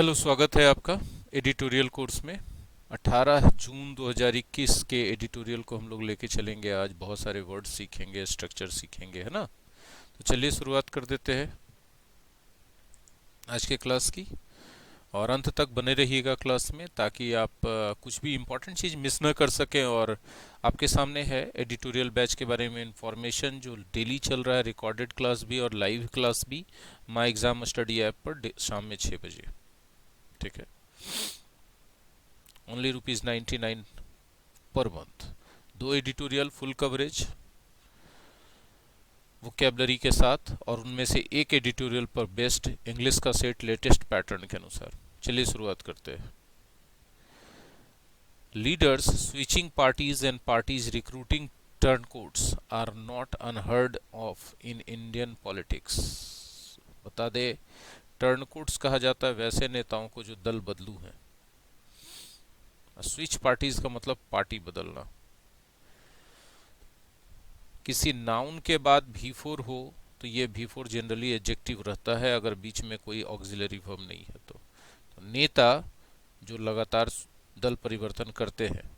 Hello, स्वागत है आपका एडिटोरियल कोर्स में। 18 जून 2021 के एडिटोरियल को हम लोग लेके चलेंगे। आज बहुत सारे वर्ड सीखेंगे, स्ट्रक्चर सीखेंगे, है ना। तो चलिए शुरुआत कर देते हैं आज के क्लास की। और अंत तक बने रहिएगा क्लास में, ताकि आप कुछ भी इम्पोर्टेंट चीज़ मिस न कर सकें। और आपके सामने है एडिटोरियल बैच के बारे में इंफॉर्मेशन, जो डेली चल रहा है, रिकॉर्डेड क्लास भी और लाइव क्लास भी माई एग्जाम स्टडी ऐप पर शाम में 6 बजे। ठीक है। Only ₹99 per month. 2 editorial full coverage vocabulary के साथ, और उनमें से एक एडिटोरियल पर बेस्ट इंग्लिश का सेट लेटेस्ट पैटर्न के अनुसार। चलिए शुरुआत करते हैं। Leaders switching parties and parties recruiting turncoats are not unheard of in Indian politics. बता दे, टर्नकोट्स कहा जाता है वैसे नेताओं को जो दल बदलू हैं। स्विच पार्टीज का मतलब पार्टी बदलना। किसी नाउन के बाद भी4 हो तो ये भी4 जनरली एडजेक्टिव रहता है, अगर बीच में कोई ऑक्सिलरी वर्ब नहीं है तो नेता जो लगातार दल परिवर्तन करते हैं,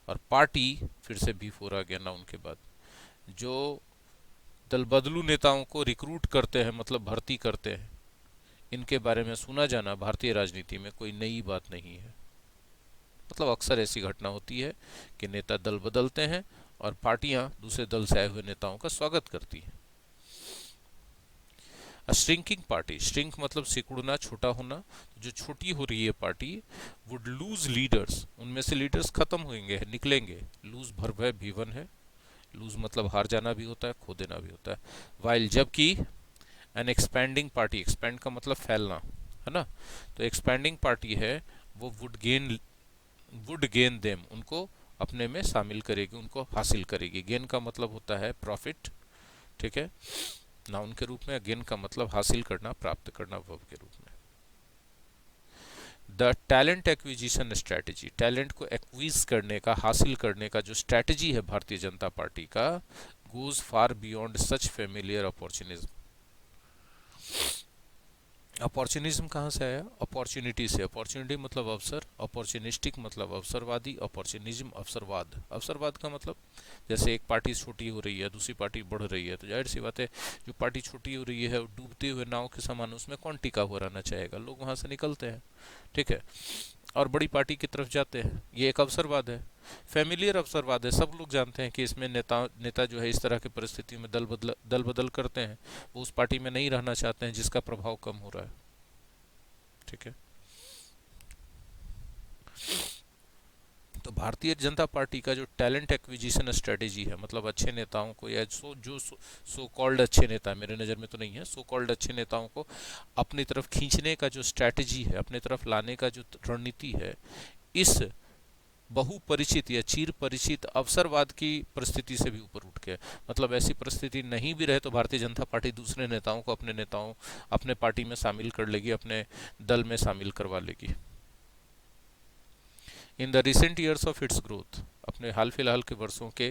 और पार्टी फिर से भी4 आ गया नाउन के बाद, जो दल बदलू नेताओं को रिक्रूट करते हैं, मतलब भर्ती करते हैं। इनके बारे में सुना जाना भारतीय राजनीति में कोई नई बात नहीं है। मतलब अक्सर ऐसी घटना होती है कि नेता दल बदलते हैं और पार्टियां दूसरे दल से आए हुए नेताओं का स्वागत करती हैं। श्रिंकिंग पार्टी, श्रिंक मतलब सिकुड़ना, छोटा होना। जो छोटी हो रही है पार्टी वुड लूज लीडर्स, उनमें से लीडर्स खत्म होंगे, निकलेंगे। लूज भर्ब है, भी1 है। लूज मतलब हार जाना भी होता है, खो देना भी होता है। वाइल, जबकि एन एक्सपैंडिंग पार्टी, एक्सपैंड का मतलब फैलना, है ना। तो एक्सपैंडिंग पार्टी है वो वुड गेन देम, उनको अपने में शामिल करेगी, उनको हासिल करेगी। गेन का मतलब होता है प्रॉफिट, ठीक है, नाउन के रूप में। गेन का मतलब हासिल करना, प्राप्त करना, वर्ब के रूप में। The talent acquisition strategy, talent को एक्विज करने का, हासिल करने का जो स्ट्रैटेजी है भारतीय जनता पार्टी का, गोज फार बियॉन्ड सच फेमिलियर अपॉर्चुनिज्म। अपॉर्चुनिज्म कहाँ से आया? अपॉर्चुनिटी से। अपॉर्चुनिटी मतलब अवसर, अपॉर्चुनिस्टिक मतलब अवसरवादी, अपॉर्चुनिज्म अवसरवाद। अवसरवाद का मतलब, जैसे एक पार्टी छोटी हो रही है, दूसरी पार्टी बढ़ रही है, तो जाहिर सी बात है जो पार्टी छोटी हो रही है डूबते हुए नाव के समान, उसमें कौन टिका हुआ रहना चाहेगा, लोग वहां से निकलते हैं। ठीक है। और बड़ी पार्टी की तरफ जाते हैं, ये एक अवसरवाद है। फैमिलियर अवसरवाद है, सब लोग जानते हैं कि इसमें नेता जो है इस तरह की परिस्थिति में दल बदल करते हैं, वो उस पार्टी में नहीं रहना चाहते हैं जिसका प्रभाव कम हो रहा है। ठीक है। तो भारतीय जनता पार्टी का जो टैलेंट एक्विजिशन स्ट्रेटेजी है, मतलब अच्छे नेताओं को, या सो कॉल्ड अच्छे नेता, मेरे नज़र में तो नहीं है, सो कॉल्ड अच्छे नेताओं को अपनी तरफ खींचने का जो स्ट्रेटेजी है, अपनी तरफ लाने का जो रणनीति है, इस बहुपरिचित या चिर परिचित अवसरवाद की परिस्थिति से भी ऊपर उठ के, मतलब ऐसी परिस्थिति नहीं भी रहे तो भारतीय जनता पार्टी दूसरे नेताओं को अपने पार्टी में शामिल कर लेगी, अपने दल में शामिल करवा लेगी। In the recent years of its growth, अपने हाल फिलहाल के वर्षों के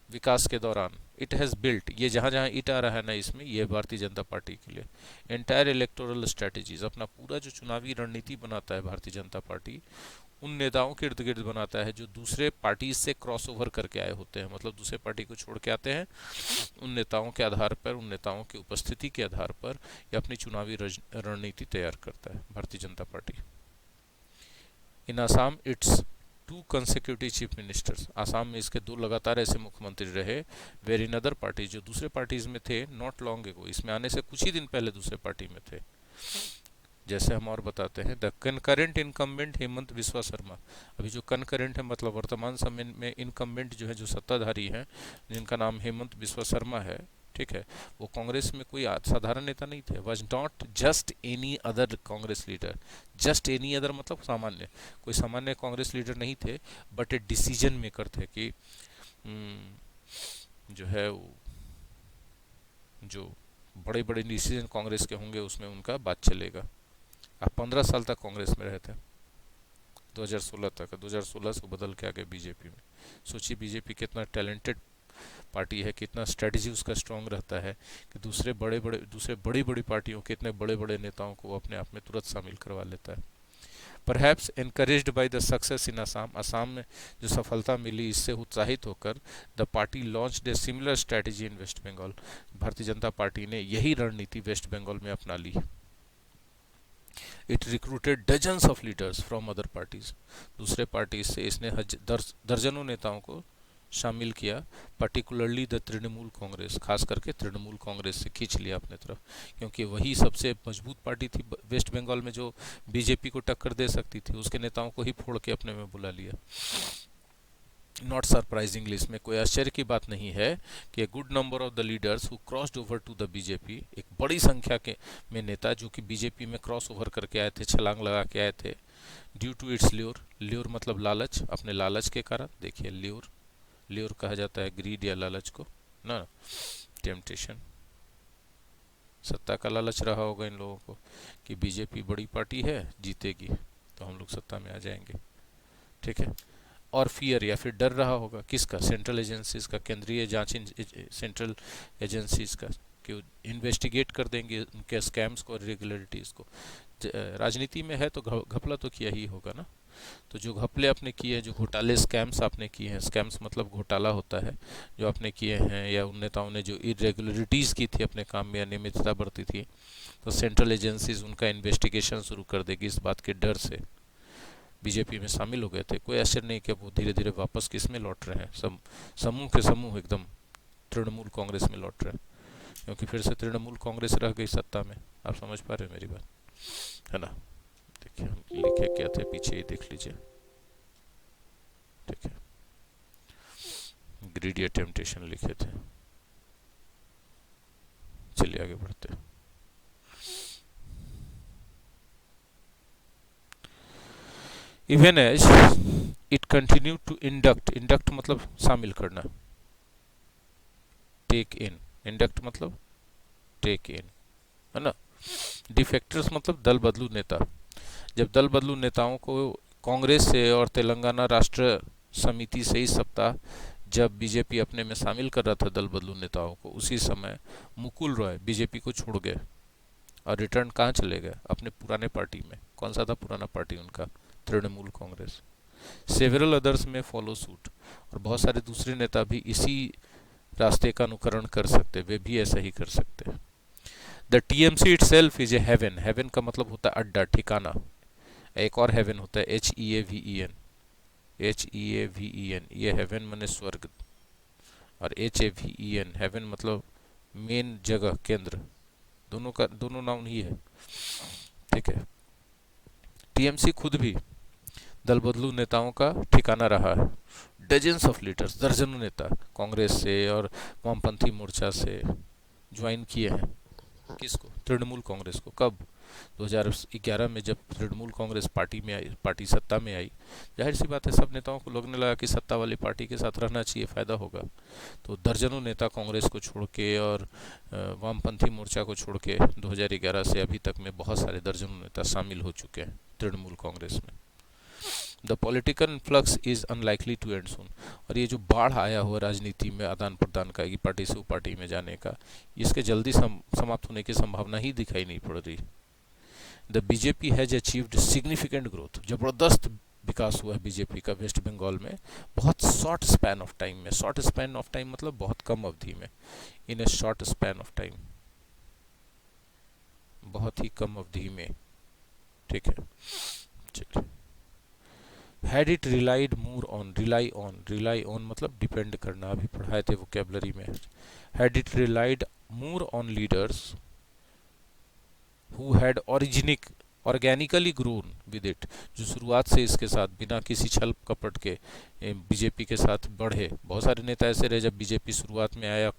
विकास के दौरान, इट हैज़ बिल्ट, ये जहाँ जहाँ इट आ रहा है ना इसमें, ये भारतीय जनता पार्टी के लिए एंटायर इलेक्टोरल स्ट्रेटेजीज, अपना पूरा जो चुनावी रणनीति बनाता है भारतीय जनता पार्टी, उन नेताओं के इर्द गिर्द बनाता है जो दूसरे पार्टी से क्रॉस ओवर करके आए होते हैं, मतलब दूसरे पार्टी को छोड़ के आते हैं। उन नेताओं के आधार पर, उन नेताओं की उपस्थिति के आधार पर ये अपनी चुनावी रणनीति तैयार करता है भारतीय Janata party. In Assam it's 2 consecutive chief ministers, Assam में इसके 2 लगातार ऐसे मुख्यमंत्री रहे। वेर इन अदर पार्टी, जो दूसरे पार्टीज में थे, नॉट लॉन्ग एगो, इसमें आने से कुछ ही दिन पहले दूसरे पार्टी में थे। जैसे हम और बताते हैं, the concurrent incumbent Hemant Biswa Sharma, अभी जो कनकरेंट है मतलब वर्तमान समय में इनकम्बेंट जो है, जो सत्ताधारी हैं, जिनका नाम हेमंत बिस्वा शर्मा है, ठीक है, वो कांग्रेस में कोई साधारण नेता नहीं थे। Was not just any other Congress leader, just any other मतलब सामान्य, कोई सामान्य कांग्रेस लीडर नहीं थे, बट ए डिसीजन मेकर थे कि जो है वो, जो बड़े बड़े डिसीजन कांग्रेस के होंगे उसमें उनका बात चलेगा। आप 15 साल तक कांग्रेस में रहे थे, 2016 तक, 2016 से बदल के आ गए बीजेपी में। सोचिए बीजेपी कितना टैलेंटेड पार्टी है, कितना स्ट्रेटजी उसका स्ट्रांग रहता है कि दूसरे बड़ी बड़ी पार्टियों के इतने बड़े बड़े नेताओं को अपने आप में तुरंत शामिल करवा लेता है। Perhaps encouraged by the success in Assam, Assam में जो सफलता मिली इससे उत्साहित होकर the party launched a similar strategy in West Bengal, Bharatiya Janata party ने यही रणनीति वेस्ट बंगाल में अपना ली। It recruited dozens of leaders from other parties, दूसरे पार्टी से इसने दर्जनों नेताओं को शामिल किया, पर्टिकुलरली द तृणमूल कांग्रेस, खास करके तृणमूल कांग्रेस से खींच लिया अपने तरफ, क्योंकि वही सबसे मजबूत पार्टी थी वेस्ट बंगाल में जो बीजेपी को टक्कर दे सकती थी। उसके नेताओं को ही फोड़ के अपने में बुला लिया। नॉट सरप्राइजिंगली, इसमें कोई आश्चर्य की बात नहीं है कि good number of the leaders who crossed over to the BJP, एक बड़ी संख्या के में नेता जो कि बीजेपी में क्रॉस ओवर करके आए थे, छलांग लगा के आए थे, due to its lure, lure मतलब लालच, अपने लालच के कारण। देखिए ल्योर, ल्योर कहा जाता है ग्रीड या लालच को ना, टेम्पटेशन, सत्ता का लालच रहा होगा इन लोगों को कि बीजेपी बड़ी पार्टी है, जीतेगी तो हम लोग सत्ता में आ जाएंगे, ठीक है। और फियर या फिर डर रहा होगा किसका, सेंट्रल एजेंसीज का, केंद्रीय जांच सेंट्रल एजेंसीज का, कि इन्वेस्टिगेट कर देंगे उनके स्कैम्स को और इरेगुलरिटीज़ को। राजनीति में है तो घपला तो किया ही होगा ना, तो जो घपले आपने किए हैं, जो घोटाले स्कैम्स आपने किए हैं, स्कैम्स मतलब घोटाला होता है जो आपने किए हैं, या उन नेताओं ने जो इरेगुलरिटीज़ की थी अपने काम में, अनियमितता बरती थी, तो सेंट्रल एजेंसीज उनका इन्वेस्टिगेशन शुरू कर देगी। इस बात के डर से बीजेपी में शामिल हो गए थे। कोई आश्चर्य नहीं कि वो धीरे धीरे वापस किस में लौट रहे हैं, समूह के समूह एकदम तृणमूल कांग्रेस में लौट रहे हैं, क्योंकि फिर से तृणमूल कांग्रेस रह गई सत्ता में। आप समझ पा रहे हैं मेरी बात, है ना। देखिए हम लिखे क्या थे पीछे ही देख लीजिए, ठीक है, ग्रीडी टेम्पटेशन लिखे थे। चलिए आगे बढ़ते हैं। Even as it continue to induct, induct मतलब शामिल करना, टेक इन, इंडक्ट मतलब टेक इन, है ना। डिफेक्टर्स मतलब दल बदलू नेता, जब दल बदलू नेताओं को कांग्रेस से और तेलंगाना राष्ट्र समिति से इस सप्ताह जब बीजेपी अपने में शामिल कर रहा था दल बदलू नेताओं को, उसी समय मुकुल रॉय बीजेपी को छोड़ गए और रिटर्न कहाँ चले गए, अपने पुराने पार्टी में। कौन सा था पुराना पार्टी उनका, तृणमूल कांग्रेस। सेवरल अदर्स में फॉलो सूट, और बहुत सारे दूसरे नेता भी इसी रास्ते का अनुकरण कर सकते, वे भी ऐसा ही कर सकते। The TMC itself is a haven, haven का मतलब होता है अड्डा, ठिकाना। एक और हेवन होता है HEAVEN, HEAVEN, ये हेवन माने स्वर्ग, और HAVEN हेवन मतलब मेन जगह, केंद्र, दोनों नाउन ही है, ठीक है। टीएमसी खुद भी दल बदलू नेताओं का ठिकाना रहा है। डजन्स ऑफ लीडर्स, दर्जनों नेता कांग्रेस से और वामपंथी मोर्चा से ज्वाइन किए हैं किसको, तृणमूल कांग्रेस को। कब, 2011 में जब तृणमूल कांग्रेस पार्टी में आई, पार्टी सत्ता में आई, जाहिर सी बात है सब नेताओं को लगने लगा कि सत्ता वाली पार्टी के साथ रहना चाहिए, फ़ायदा होगा। तो दर्जनों नेता कांग्रेस को छोड़ के और वामपंथी मोर्चा को छोड़ के 2011 से अभी तक में बहुत सारे दर्जनों नेता शामिल हो चुके हैं तृणमूल कांग्रेस में। The political flux is unlikely to end soon, और ये जो बाढ़ आया हुआ राजनीति में आदान प्रदान का, एक पार्टी से वो पार्टी में जाने का, इसके जल्दी समाप्त होने की संभावना ही दिखाई नहीं पड़ रही। The BJP has achieved significant growth, जबरदस्त विकास हुआ है बीजेपी का वेस्ट बंगाल में, बहुत शॉर्ट स्पैन ऑफ टाइम में। शॉर्ट स्पैन ऑफ टाइम मतलब बहुत कम अवधि में, in a short span of time, बहुत ही कम अवधि में, ठीक है। चलिए, had it relied more on, rely on मतलब डिपेंड करना, अभी पढ़ाए थे वोकेबलरी में। Had it relied more on leaders who had organically grown with it, जो शुरुआत से इसके साथ बिना किसी छल कपट के बीजेपी के साथ बढ़े। बहुत सारे नेता ऐसे रहे, जब बीजेपी शुरुआत में आया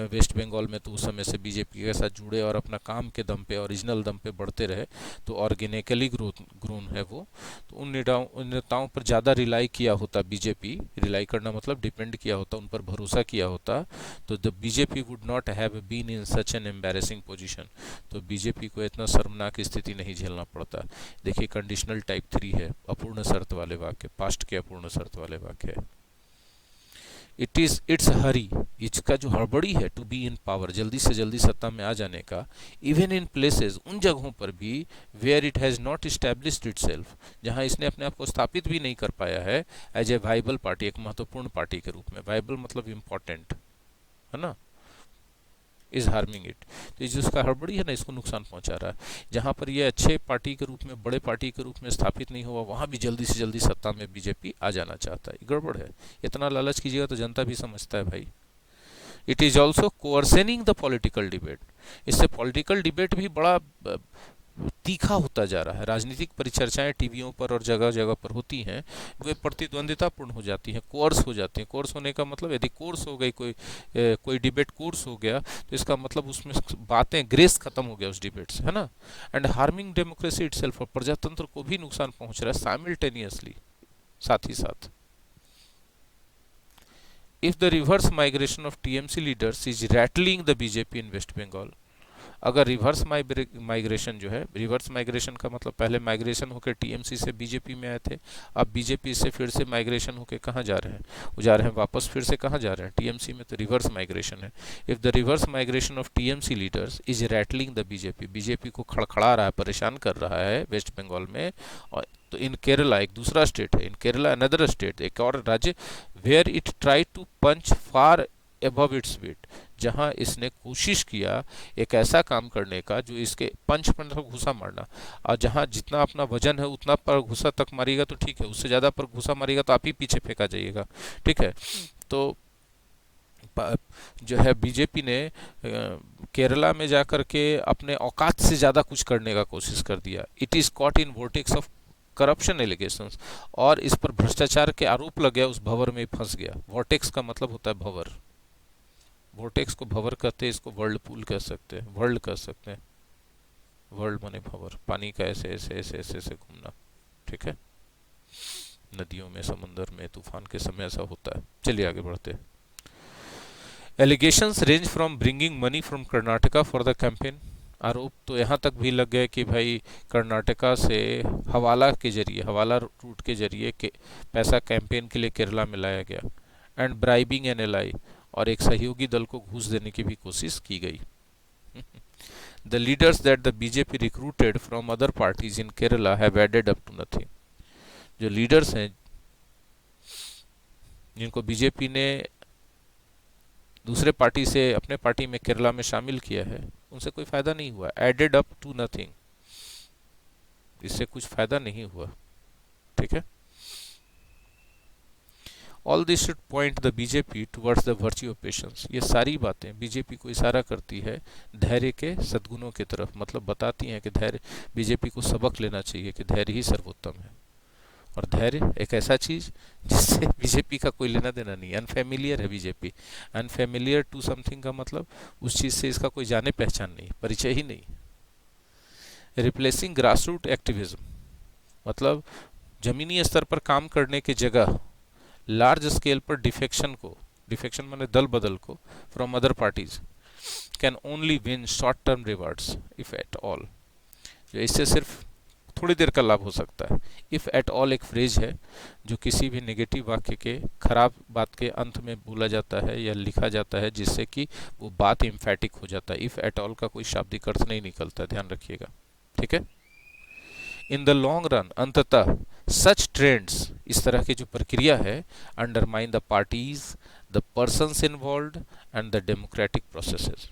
वेस्ट बंगाल में, तो उस समय से बीजेपी के साथ जुड़े और अपना काम के दम पे, ओरिजिनल दम पे बढ़ते रहे, तो ऑर्गेनिकली ग्रोन है वो। तो उन नेताओं पर ज़्यादा रिलाई किया होता बीजेपी, रिलाई करना मतलब डिपेंड किया होता, उन पर भरोसा किया होता, तो the BJP would not have been in such an embarrassing position, तो बीजेपी को इतना शर्मनाक स्थिति नहीं झेलना पड़ता। देखिए कंडीशनल टाइप 3 है, अपूर्ण शर्त वाले वाक्य, पास्ट के अपूर्ण शर्त वाले वाक्य है। इट्स हरी, इसका जो हड़बड़ी है टू बी इन पावर, जल्दी से जल्दी सत्ता में आ जाने का, इवन इन प्लेसेस, उन जगहों पर भी where it has not established itself, जहां इसने अपने आप को स्थापित भी नहीं कर पाया है एज ए वाइबल पार्टी, एक महत्वपूर्ण पार्टी के रूप में। वाइबल मतलब इम्पोर्टेंट, है ना, इज हार्मिंग इट। तो ये जो उसका हड़बड़ी है ना, इसको नुकसान पहुंचा रहा है। जहां पर ये अच्छे पार्टी के रूप में, बड़े पार्टी के रूप में स्थापित नहीं हुआ, वहां भी जल्दी से जल्दी सत्ता में बीजेपी आ जाना चाहता है। गड़बड़ है। इतना लालच कीजिएगा तो जनता भी समझता है भाई। It is also coarsening the political debate, इससे पॉलिटिकल डिबेट भी बड़ा तीखा होता जा रहा है। राजनीतिक परिचर्चाएं टीवियों पर और जगह जगह पर होती हैं, वे प्रतिद्वंदितापूर्ण हो जाती हैं, कोर्स हो जाती हैं। कोर्स होने का मतलब, यदि कोर्स हो गई, कोई डिबेट कोर्स हो गया, तो इसका मतलब उसमें बातें, ग्रेस खत्म हो गया उस डिबेट से, है ना। एंड हार्मिंग डेमोक्रेसी इटसेल्फ, और प्रजातंत्र को भी नुकसान पहुंच रहा है साइमल्टेनियसली, साथ ही साथ। If the reverse migration of TMC leaders is rattling the BJP in West Bengal, अगर रिवर्स माइग्रेशन जो है, रिवर्स माइग्रेशन का मतलब पहले माइग्रेशन होकर टीएमसी से बीजेपी में आए थे, अब बीजेपी से फिर से माइग्रेशन होकर कहाँ जा रहे हैं, वो जा रहे हैं वापस फिर से कहाँ जा रहे हैं, टीएमसी में, तो रिवर्स माइग्रेशन है। If the reverse migration of TMC leaders is rattling the BJP, BJP को खड़खड़ा रहा है, परेशान कर रहा है वेस्ट बंगाल में। और तो इन केरला, एक दूसरा स्टेट है, इन केरला अनदर स्टेट, एक और राज्य, where it try to punch far above its weight, जहां इसने कोशिश किया एक ऐसा काम करने का जो इसके पंच पर घुसा मारना, और जहां जितना अपना वजन है उतना पर घुसा तक मारेगा तो ठीक है, उससे ज़्यादा पर घुसा मारेगा तो आप ही पीछे फेंका जाइएगा, ठीक है। तो जो है बीजेपी ने केरला में जाकर के अपने औकात से ज़्यादा कुछ करने का कोशिश कर दिया। It is caught in vortex of corruption allegations, और इस पर भ्रष्टाचार के आरोप लग गया, उस भंवर में फंस गया। वोर्टेक्स का मतलब होता है भंवर, वोर्टेक्स को भंवर कहते हैं, इसको वर्ल्ड पूल कह सकते हैं, वर्ल्ड कह सकते हैं। वर्ल्ड माने भंवर, पानी का ऐसे ऐसे ऐसे ऐसे ऐसे घूमना, ठीक है। नदियों में, समुद्र में, तूफान के समय ऐसा होता है। चलिए आगे बढ़ते हैं। Allegations range from bringing money from Karnataka for the campaign, आरोप तो यहाँ तक भी लग गए कि भाई कर्नाटका से हवाला के जरिए, हवाला रूट के जरिए के पैसा कैंपेन के लिए केरला में लाया गया। एंड ब्राइबिंग एन एलाई, और एक सहयोगी दल को घूस देने की भी कोशिश की गई। The leaders that the BJP recruited from other parties in Kerala have added up to nothing, जो लीडर्स हैं जिनको बीजेपी ने दूसरे पार्टी से अपने पार्टी में केरला में शामिल किया है, उनसे कोई फायदा नहीं हुआ। एडेड अप टू नथिंग, इससे कुछ फायदा नहीं हुआ, ठीक है। All this should point the BJP towards the virtue of patience, ये सारी बातें बीजेपी को इशारा करती है धैर्य के सद्गुणों की तरफ, मतलब बताती हैं कि धैर्य, बीजेपी को सबक लेना चाहिए कि धैर्य ही सर्वोत्तम है। और धैर्य एक ऐसा चीज जिससे बीजेपी का कोई लेना देना नहीं, अनफेमिलियर है बीजेपी। अनफेमिलियर टू समथिंग का मतलब उस चीज से इसका कोई जाने पहचान नहीं, परिचय ही नहीं। रिप्लेसिंग ग्रास रूट एक्टिविज्म, मतलब जमीनी स्तर पर काम करने की जगह लार्ज स्केल पर डिफेक्शन को, डिफेक्शन माने दल बदल को, from other parties, can only win short term rewards if at all, जो इससे सिर्फ थोड़ी देर का लाभ हो सकता है। इफ एट ऑल एक फ्रेज है जो किसी भी नेगेटिव वाक्य के, खराब बात के अंत में बोला जाता है या लिखा जाता है, जिससे कि वो बात इम्फेटिक हो जाता है। इफ एट ऑल का कोई शाब्दिक अर्थ नहीं निकलता, ध्यान रखिएगा, ठीक है। इन द लॉन्ग रन, अंततः सच ट्रेंड्स, इस तरह की जो प्रक्रिया है, undermine the parties, the persons involved and the democratic processes,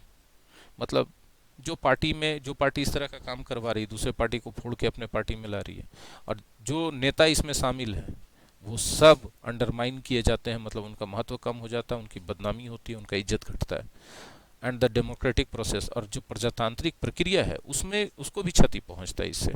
मतलब जो पार्टी में, जो पार्टी इस तरह का काम करवा रही है, दूसरे पार्टी को फोड़ के अपने पार्टी में ला रही है, और जो नेता इसमें शामिल है, वो सब अंडरमाइन किए जाते हैं, मतलब उनका महत्व कम हो जाता है, उनकी बदनामी होती है, उनका इज्जत घटता है। एंड द डेमोक्रेटिक प्रोसेस, और जो प्रजातांत्रिक प्रक्रिया है उसमें, उसको भी क्षति पहुंचता है इससे।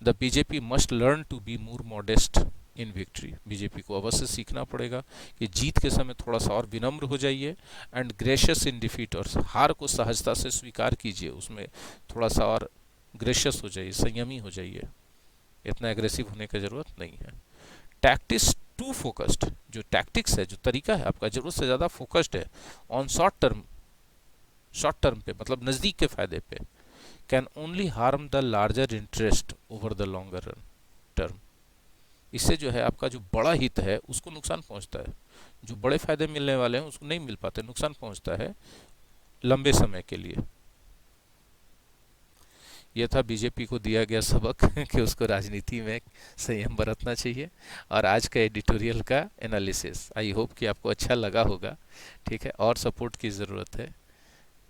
The BJP must learn to be more modest in victory, BJP को अवश्य सीखना पड़ेगा कि जीत के समय थोड़ा सा और विनम्र हो जाइए। एंड ग्रेशियस इन डिफीट, और हार को सहजता से स्वीकार कीजिए, उसमें थोड़ा सा और ग्रेशियस हो जाइए, संयमी हो जाइए, इतना एग्रेसिव होने की जरूरत नहीं है। टैक्टिक्स टू फोकस्ड, जो टैक्टिक्स है, जो तरीका है आपका, जरूरत से ज़्यादा फोकस्ड है on short term, short term पे, मतलब नज़दीक के फायदे पे, can only harm the larger interest over the longer term, इससे जो है आपका जो बड़ा हित है उसको नुकसान पहुंचता है, जो बड़े फायदे मिलने वाले हैं उसको नहीं मिल पाते, नुकसान पहुंचता है लंबे समय के लिए। यह था बीजेपी को दिया गया सबक कि उसको राजनीति में संयम बरतना चाहिए, और आज का एडिटोरियल का एनालिसिस आई होप कि आपको अच्छा लगा होगा। ठीक है, और सपोर्ट की ज़रूरत है,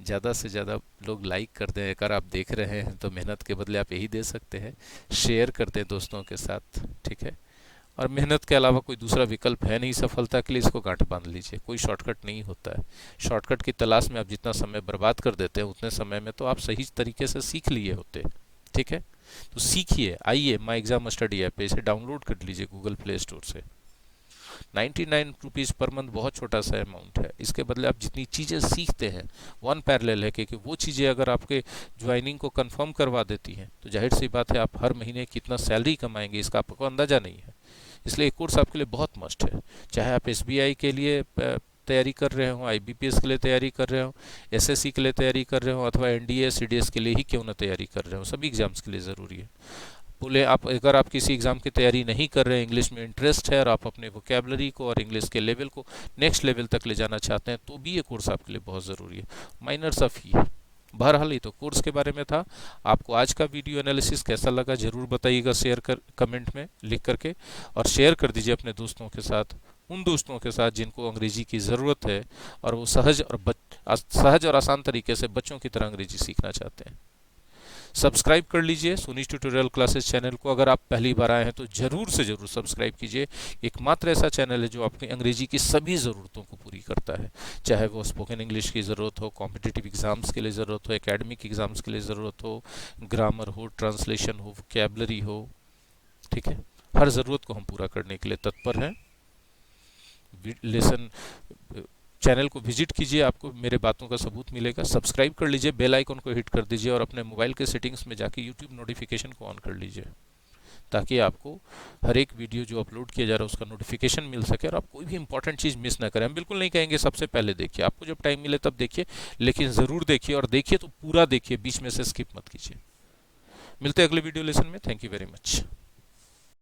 ज़्यादा से ज़्यादा लोग लाइक कर दें, अगर आप देख रहे हैं तो मेहनत के बदले आप यही दे सकते हैं, शेयर कर दें दोस्तों के साथ। ठीक है, और मेहनत के अलावा कोई दूसरा विकल्प है नहीं सफलता के लिए, इसको गांठ बांध लीजिए, कोई शॉर्टकट नहीं होता है। शॉर्टकट की तलाश में आप जितना समय बर्बाद कर देते हैं उतने समय में तो आप सही तरीके से सीख लिए होते। ठीक है, तो सीखिए, आइए माई एग्जाम स्टडी ऐप पे, इसे डाउनलोड कर लीजिए गूगल प्ले स्टोर से। 99 रुपीज़ पर मंथ बहुत छोटा सा अमाउंट है, इसके बदले आप जितनी चीज़ें सीखते हैं वन पैरेलल है कि वो चीज़ें अगर आपके ज्वाइनिंग को कंफर्म करवा देती हैं तो जाहिर सी बात है आप हर महीने कितना सैलरी कमाएंगे इसका आपको अंदाज़ा नहीं है। इसलिए एक कोर्स आपके लिए बहुत मस्ट है, चाहे आप एसबीआई के लिए तैयारी कर रहे हो, आईबीपीएस के लिए तैयारी कर रहे हो, एसएससी के लिए तैयारी कर रहे हो, अथवा एनडीए सीडीएस के लिए ही क्यों ना तैयारी कर रहे हो, सभी एग्जाम्स के लिए ज़रूरी है। बोले आप अगर आप किसी एग्ज़ाम की तैयारी नहीं कर रहे हैं, इंग्लिश में इंटरेस्ट है और आप अपने वोकेबलरी को और इंग्लिश के लेवल को नेक्स्ट लेवल तक ले जाना चाहते हैं, तो भी ये कोर्स आपके लिए बहुत ज़रूरी है, माइनर सा फी है। बहरहाल ये तो कोर्स के बारे में था। आपको आज का वीडियो एनालिसिस कैसा लगा ज़रूर बताइएगा, शेयर कर कमेंट में लिख करके, और शेयर कर दीजिए अपने दोस्तों के साथ, उन दोस्तों के साथ जिनको अंग्रेजी की ज़रूरत है और वो सहज और आसान तरीके से बच्चों की तरह अंग्रेजी सीखना चाहते हैं। सब्सक्राइब कर लीजिए सोनीज ट्यूटोरियल क्लासेस चैनल को, अगर आप पहली बार आए हैं तो ज़रूर से ज़रूर सब्सक्राइब कीजिए। एकमात्र ऐसा चैनल है जो आपकी अंग्रेजी की सभी ज़रूरतों को पूरी करता है, चाहे वो स्पोकन इंग्लिश की ज़रूरत हो, कॉम्पिटिटिव एग्ज़ाम्स के लिए ज़रूरत हो, एकेडमिक एग्ज़ाम्स के लिए ज़रूरत हो, ग्रामर हो, ट्रांसलेशन हो, वोकैबुलरी हो। ठीक है, हर ज़रूरत को हम पूरा करने के लिए तत्पर हैं। लेसन चैनल को विजिट कीजिए, आपको मेरे बातों का सबूत मिलेगा। सब्सक्राइब कर लीजिए, बेल आइकन को हिट कर दीजिए और अपने मोबाइल के सेटिंग्स में जाके यूट्यूब नोटिफिकेशन को ऑन कर लीजिए, ताकि आपको हर एक वीडियो जो अपलोड किया जा रहा है उसका नोटिफिकेशन मिल सके और आप कोई भी इंपॉर्टेंट चीज़ मिस ना करें। हम बिल्कुल नहीं कहेंगे सबसे पहले देखिए, आपको जब टाइम मिले तब देखिए, लेकिन ज़रूर देखिए, और देखिए तो पूरा देखिए, बीच में से स्किप मत कीजिए। मिलते हैं अगले वीडियो लेसन में। Thank you very much.